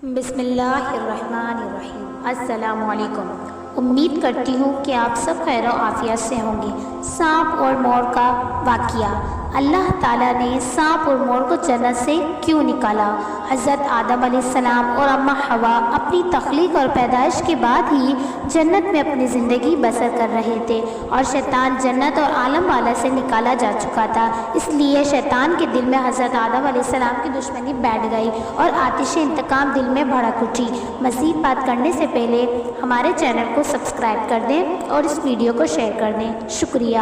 بسم اللہ الرحمن الرحیم۔ السلام علیکم۔ امید کرتی ہوں کہ آپ سب خیر و عافیت سے ہوں گے۔ سانپ اور مور کا واقعہ۔ اللہ تعالیٰ نے سانپ اور مور کو جنت سے کیوں نکالا؟ حضرت آدم علیہ السلام اور اماں حوا اپنی تخلیق اور پیدائش کے بعد ہی جنت میں اپنی زندگی بسر کر رہے تھے اور شیطان جنت اور عالم والا سے نکالا جا چکا تھا۔ اس لیے شیطان کے دل میں حضرت آدم علیہ السلام کی دشمنی بیٹھ گئی اور آتش انتقام دل میں بھڑک اٹھی۔ مزید بات کرنے سے پہلے ہمارے چینل کو سبسکرائب کر دیں اور اس ویڈیو کو شیئر کر دیں، شکریہ۔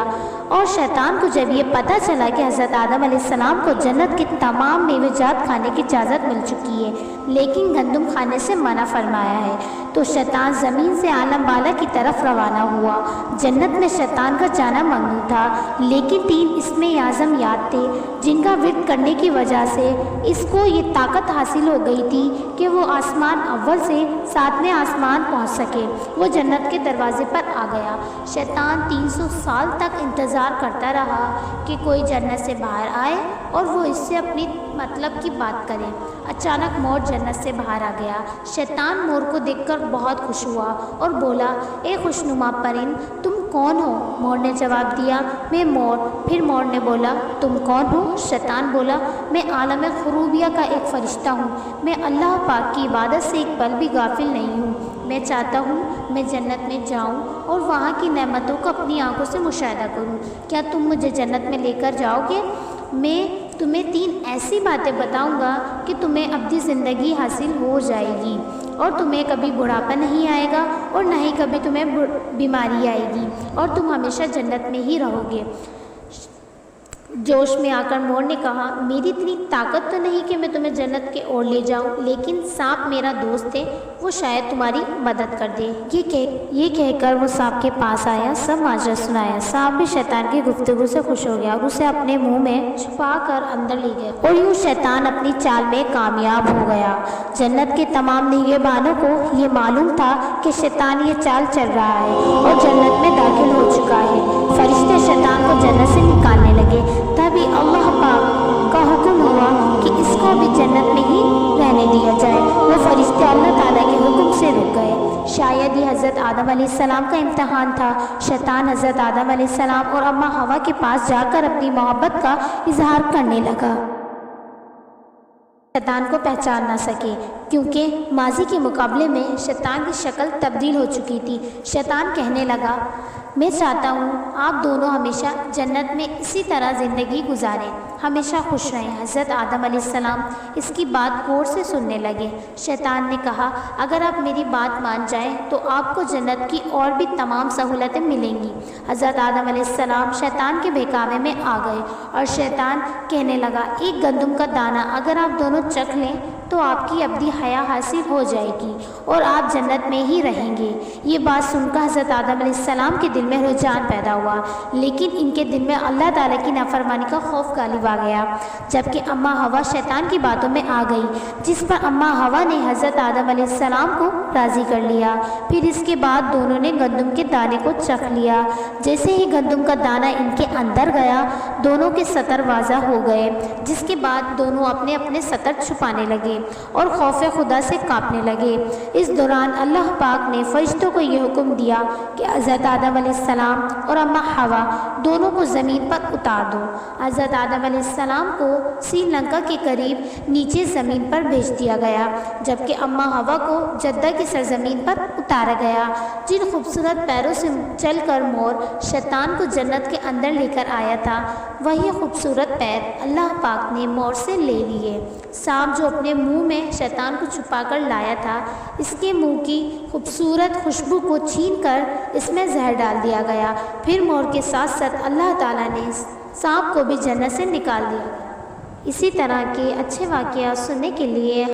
اور شیطان کو جب یہ پتہ چلا کہ حضرت آدم علیہ السلام کو جنت کے تمام میوہ جات کھانے کی اجازت مل چکی ہے لیکن گندم کھانے سے منع فرمایا ہے، تو شیطان زمین سے عالم والا کی طرف روانہ ہوا۔ جنت میں شیطان کا جانا ممنوع تھا لیکن 3 اسم اعظم یاد تھے جن کا ورد کرنے کی وجہ سے اس کو یہ طاقت حاصل ہو گئی تھی کہ وہ آسمان اول سے 7ویں آسمان پہنچ سکے۔ وہ جنت کے دروازے پر آ گیا۔ شیطان 300 سال تک انتظار کرتا رہا کہ کوئی جنت سے باہر آئے اور وہ اس سے اپنی مطلب کی بات کرے۔ اچانک مور جنت سے باہر آ گیا۔ شیطان مور کو دیکھ کر بہت خوش ہوا اور بولا، اے خوشنما پرند، تم کون ہو؟ مور نے جواب دیا، میں مور۔ پھر مور نے بولا، تم کون ہو؟ شیطان بولا، میں عالم خروبیہ کا ایک فرشتہ ہوں، میں اللہ پاک کی عبادت سے ایک پل بھی غافل نہیں ہوں۔ میں چاہتا ہوں میں جنت میں جاؤں اور وہاں کی نعمتوں کو اپنی آنکھوں سے مشاہدہ کروں۔ کیا تم مجھے جنت میں لے کر جاؤ گے؟ میں تمہیں 3 ایسی باتیں بتاؤں گا کہ تمہیں ابدی زندگی حاصل ہو جائے گی اور تمہیں کبھی بڑھاپا نہیں آئے گا اور نہ ہی کبھی تمہیں بیماری آئے گی اور تم ہمیشہ جنت میں ہی رہو گے۔ جوش میں آ کر مور نے کہا، میری اتنی طاقت تو نہیں کہ میں تمہیں جنت کے اور لے جاؤں، لیکن سانپ میرا دوست ہے، وہ شاید تمہاری مدد کر دے۔ یہ کہہ کر وہ سانپ کے پاس آیا، سب ماجرا سنایا۔ سانپ بھی شیطان کی گفتگو سے خوش ہو گیا اور اسے اپنے منہ میں چھپا کر اندر لے گیا اور یوں شیطان اپنی چال میں کامیاب ہو گیا۔ جنت کے تمام نگہبانوں کو یہ معلوم تھا کہ شیطان یہ چال چل رہا ہے اور جنت میں داخل ہو چکا ہے۔ فرشتے شیطان کو جنت سے نکالنے لگے، تبھی اللہ پاک کا حکم ہوا کہ اس کو بھی جنت میں ہی رہنے دیا جائے۔ وہ فرشتے اللہ تعالیٰ کے حکم سے رک گئے۔ شاید یہ حضرت آدم علیہ السلام کا امتحان تھا۔ شیطان حضرت آدم علیہ السلام اور اماں حوا کے پاس جا کر اپنی محبت کا اظہار کرنے لگا۔ شیطان کو پہچان نہ سکے کیونکہ ماضی کے مقابلے میں شیطان کی شکل تبدیل ہو چکی تھی۔ شیطان کہنے لگا، میں چاہتا ہوں آپ دونوں ہمیشہ جنت میں اسی طرح زندگی گزاریں، ہمیشہ خوش رہیں۔ حضرت آدم علیہ السلام اس کی بات غور سے سننے لگے۔ شیطان نے کہا، اگر آپ میری بات مان جائیں تو آپ کو جنت کی اور بھی تمام سہولتیں ملیں گی۔ حضرت آدم علیہ السلام شیطان کے بہکاوے میں آ گئے اور شیطان کہنے لگا، ایک گندم کا دانہ اگر آپ دونوں چکھ لیں تو آپ کی ابدی حیا حاصل ہو جائے گی اور آپ جنت میں ہی رہیں گے۔ یہ بات سن کر حضرت آدم علیہ السلام کے دل میں رجحان پیدا ہوا لیکن ان کے دل میں اللہ تعالیٰ کی نافرمانی کا خوف غالب آ گیا۔ جبکہ اماں حوا شیطان کی باتوں میں آ گئی جس پر اماں حوا نے حضرت آدم علیہ السلام کو راضی کر لیا۔ پھر اس کے بعد دونوں نے گندم کے دانے کو چکھ لیا۔ جیسے ہی گندم کا دانہ ان کے اندر گیا دونوں کے سطر واضح ہو گئے، جس کے بعد دونوں اپنے اپنے سطر چھپانے لگے اور خوف خدا سے کانپنے لگے۔ اس دوران اللہ پاک نے فرشتوں کو یہ حکم دیا کہ حضرت آدم علیہ السلام اور اماں حوا دونوں کو زمین پر اتار دو۔ حضرت آدم علیہ السلام کو سری لنکا کے قریب نیچے زمین پر بھیج دیا گیا جبکہ اماں حوا کو جدہ کی سرزمین پر اتارا گیا۔ جن خوبصورت پیروں سے چل کر مور شیطان کو جنت کے اندر لے کر آیا تھا وہی خوبصورت پیر اللہ پاک نے مور سے لے لیے۔ سانپ جو اپنے منہ میں شیطان کو چھپا کر لایا تھا، اس کے منہ کی خوبصورت خوشبو کو چھین کر اس میں زہر ڈال دیا گیا۔ پھر مور کے ساتھ ساتھ اللہ تعالیٰ نے سانپ کو بھی جنت سے نکال دیا۔ اسی طرح کے اچھے واقعات سننے کے لیے